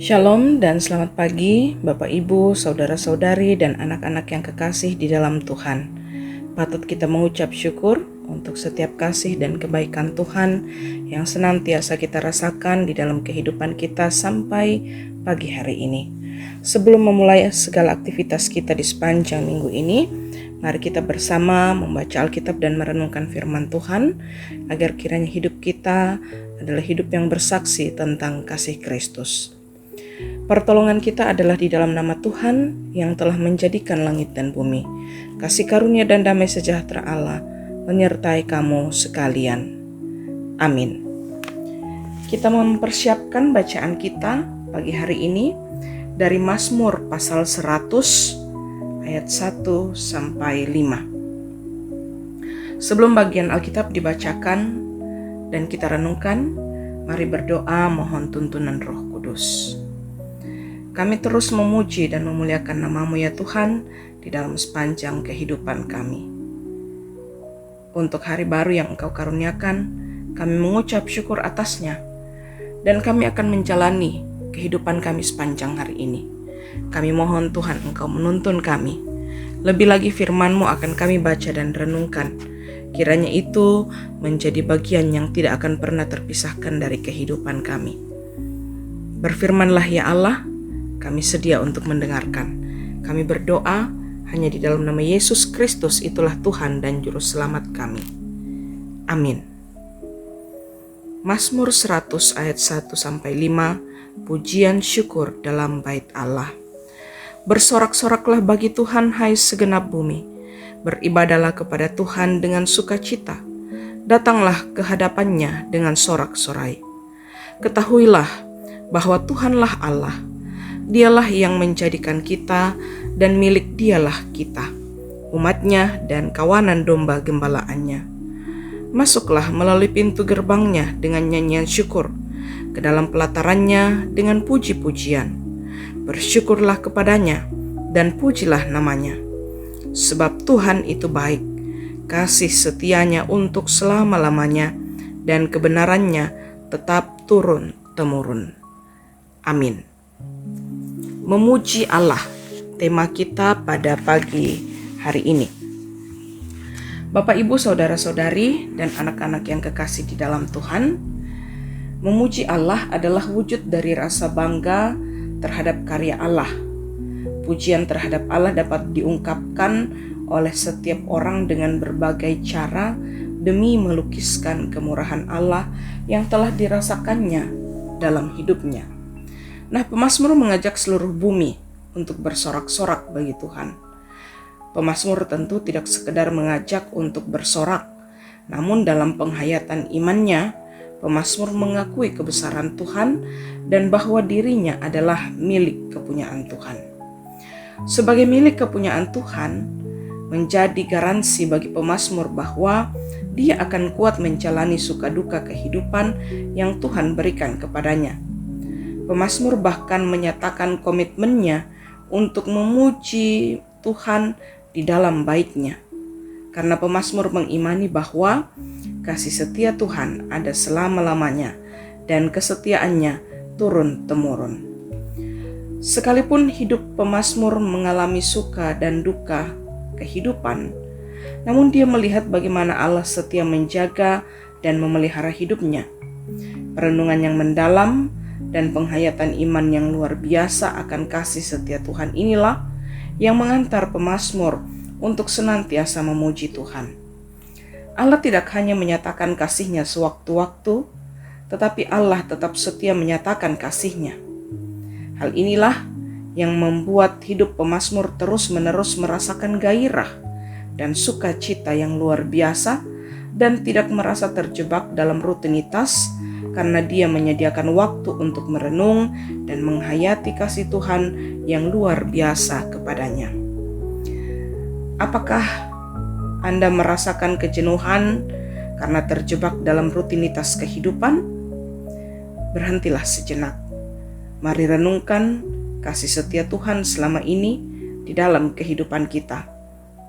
Shalom dan selamat pagi Bapak Ibu, Saudara-saudari dan anak-anak yang kekasih di dalam Tuhan. Patut kita mengucap syukur untuk setiap kasih dan kebaikan Tuhan yang senantiasa kita rasakan di dalam kehidupan kita sampai pagi hari ini. Sebelum memulai segala aktivitas kita di sepanjang minggu ini, mari kita bersama membaca Alkitab dan merenungkan firman Tuhan agar kiranya hidup kita adalah hidup yang bersaksi tentang kasih Kristus. Pertolongan kita adalah di dalam nama Tuhan yang telah menjadikan langit dan bumi. Kasih karunia dan damai sejahtera Allah menyertai kamu sekalian. Amin. Kita mempersiapkan bacaan kita pagi hari ini dari Mazmur pasal 100 ayat 1 sampai 5. Sebelum bagian Alkitab dibacakan dan kita renungkan, mari berdoa mohon tuntunan Roh Kudus. Kami terus memuji dan memuliakan nama-Mu ya Tuhan di dalam sepanjang kehidupan kami. Untuk hari baru yang Engkau karuniakan, kami mengucap syukur atasnya, dan kami akan menjalani kehidupan kami sepanjang hari ini. Kami mohon Tuhan Engkau menuntun kami. Lebih lagi firman-Mu akan kami baca dan renungkan. Kiranya itu menjadi bagian yang tidak akan pernah terpisahkan dari kehidupan kami. Berfirmanlah ya Allah, kami sedia untuk mendengarkan. Kami berdoa hanya di dalam nama Yesus Kristus, itulah Tuhan dan Juru Selamat kami. Amin. Mazmur 100 ayat 1 sampai 5, pujian syukur dalam bait Allah. Bersorak-soraklah bagi Tuhan hai segenap bumi. Beribadalah kepada Tuhan dengan sukacita. Datanglah ke hadapannya dengan sorak-sorai. Ketahuilah bahwa Tuhanlah Allah. Dialah yang menjadikan kita dan milik Dialah kita, umatnya dan kawanan domba gembalaannya. Masuklah melalui pintu gerbangnya dengan nyanyian syukur, ke dalam pelatarannya dengan puji-pujian. Bersyukurlah kepadanya dan pujilah namanya. Sebab Tuhan itu baik, kasih setianya untuk selama-lamanya, dan kebenarannya tetap turun-temurun. Amin. Memuji Allah, tema kita pada pagi hari ini. Bapak, Ibu, Saudara-saudari, dan anak-anak yang kekasih di dalam Tuhan, memuji Allah adalah wujud dari rasa bangga terhadap karya Allah. Pujian terhadap Allah dapat diungkapkan oleh setiap orang dengan berbagai cara demi melukiskan kemurahan Allah yang telah dirasakannya dalam hidupnya. Nah, pemazmur mengajak seluruh bumi untuk bersorak-sorak bagi Tuhan. Pemazmur tentu tidak sekedar mengajak untuk bersorak, namun dalam penghayatan imannya, pemazmur mengakui kebesaran Tuhan dan bahwa dirinya adalah milik kepunyaan Tuhan. Sebagai milik kepunyaan Tuhan, menjadi garansi bagi pemazmur bahwa dia akan kuat menjalani suka duka kehidupan yang Tuhan berikan kepadanya. Pemazmur bahkan menyatakan komitmennya untuk memuji Tuhan di dalam baitnya. Karena pemazmur mengimani bahwa kasih setia Tuhan ada selama-lamanya dan kesetiaannya turun-temurun. Sekalipun hidup pemazmur mengalami suka dan duka kehidupan, namun dia melihat bagaimana Allah setia menjaga dan memelihara hidupnya. Perenungan yang mendalam dan penghayatan iman yang luar biasa akan kasih setia Tuhan inilah yang mengantar pemazmur untuk senantiasa memuji Tuhan. Allah tidak hanya menyatakan kasih-Nya sewaktu-waktu, tetapi Allah tetap setia menyatakan kasih-Nya. Hal inilah yang membuat hidup pemazmur terus-menerus merasakan gairah dan sukacita yang luar biasa dan tidak merasa terjebak dalam rutinitas, karena dia menyediakan waktu untuk merenung dan menghayati kasih Tuhan yang luar biasa kepadanya. Apakah Anda merasakan kejenuhan karena terjebak dalam rutinitas kehidupan? Berhentilah sejenak. Mari renungkan kasih setia Tuhan selama ini di dalam kehidupan kita,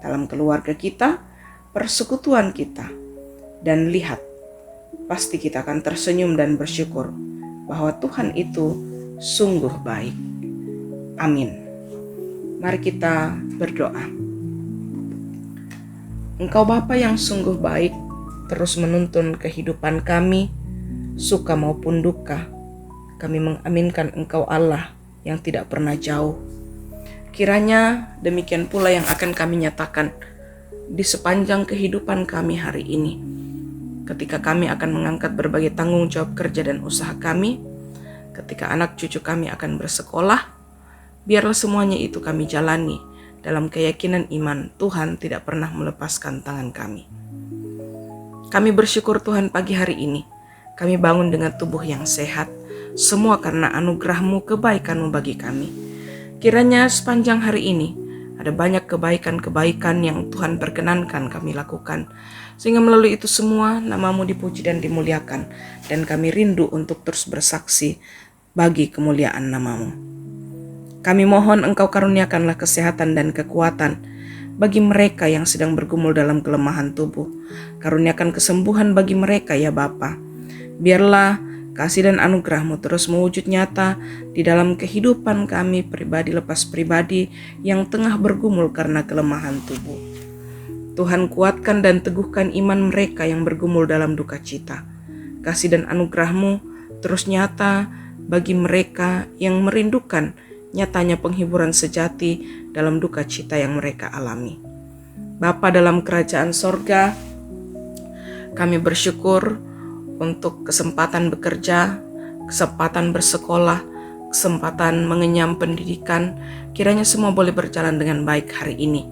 dalam keluarga kita, persekutuan kita, dan lihat, pasti kita akan tersenyum dan bersyukur bahwa Tuhan itu sungguh baik. Amin. Mari kita berdoa. Engkau Bapa yang sungguh baik, terus menuntun kehidupan kami, suka maupun duka. Kami mengaminkan Engkau Allah yang tidak pernah jauh. Kiranya demikian pula yang akan kami nyatakan di sepanjang kehidupan kami hari ini. Ketika kami akan mengangkat berbagai tanggung jawab kerja dan usaha kami, ketika anak cucu kami akan bersekolah, biarlah semuanya itu kami jalani dalam keyakinan iman Tuhan tidak pernah melepaskan tangan kami. Kami bersyukur Tuhan pagi hari ini, kami bangun dengan tubuh yang sehat, semua karena anugerah-Mu, kebaikan-Mu bagi kami. Kiranya sepanjang hari ini ada banyak kebaikan-kebaikan yang Tuhan perkenankan kami lakukan, sehingga melalui itu semua nama-Mu dipuji dan dimuliakan, dan kami rindu untuk terus bersaksi bagi kemuliaan nama-Mu. Kami mohon Engkau karuniakanlah kesehatan dan kekuatan bagi mereka yang sedang bergumul dalam kelemahan tubuh. Karuniakan kesembuhan bagi mereka ya Bapa. Biarlah kasih dan anugerah-Mu terus mewujud nyata di dalam kehidupan kami pribadi lepas pribadi yang tengah bergumul karena kelemahan tubuh. Tuhan kuatkan dan teguhkan iman mereka yang bergumul dalam duka cita. Kasih dan anugerah-Mu terus nyata bagi mereka yang merindukan nyatanya penghiburan sejati dalam duka cita yang mereka alami. Bapa dalam kerajaan sorga, kami bersyukur untuk kesempatan bekerja, kesempatan bersekolah, kesempatan mengenyam pendidikan. Kiranya semua boleh berjalan dengan baik hari ini.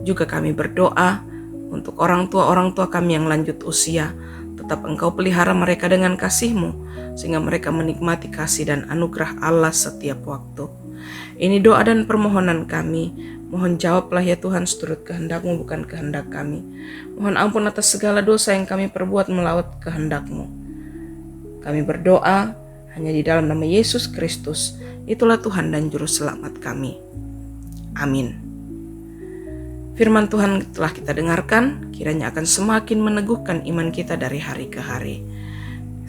Juga kami berdoa untuk orang tua kami yang lanjut usia. Tetap Engkau pelihara mereka dengan kasih-Mu, sehingga mereka menikmati kasih dan anugerah Allah setiap waktu. Ini doa dan permohonan kami. Mohon jawablah ya Tuhan seturut kehendak-Mu, bukan kehendak kami. Mohon ampun atas segala dosa yang kami perbuat melawan kehendak-Mu. Kami berdoa hanya di dalam nama Yesus Kristus. Itulah Tuhan dan Juru Selamat kami. Amin. Firman Tuhan telah kita dengarkan, kiranya akan semakin meneguhkan iman kita dari hari ke hari.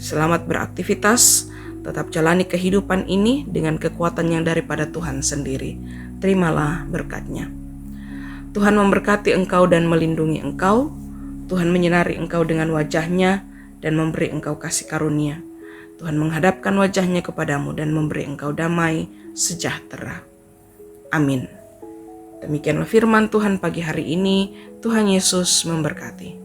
Selamat beraktivitas, tetap jalani kehidupan ini dengan kekuatan yang daripada Tuhan sendiri. Terimalah berkat-Nya. Tuhan memberkati engkau dan melindungi engkau. Tuhan menyinari engkau dengan wajah-Nya dan memberi engkau kasih karunia. Tuhan menghadapkan wajah-Nya kepadamu dan memberi engkau damai sejahtera. Amin. Demikianlah firman Tuhan pagi hari ini. Tuhan Yesus memberkati.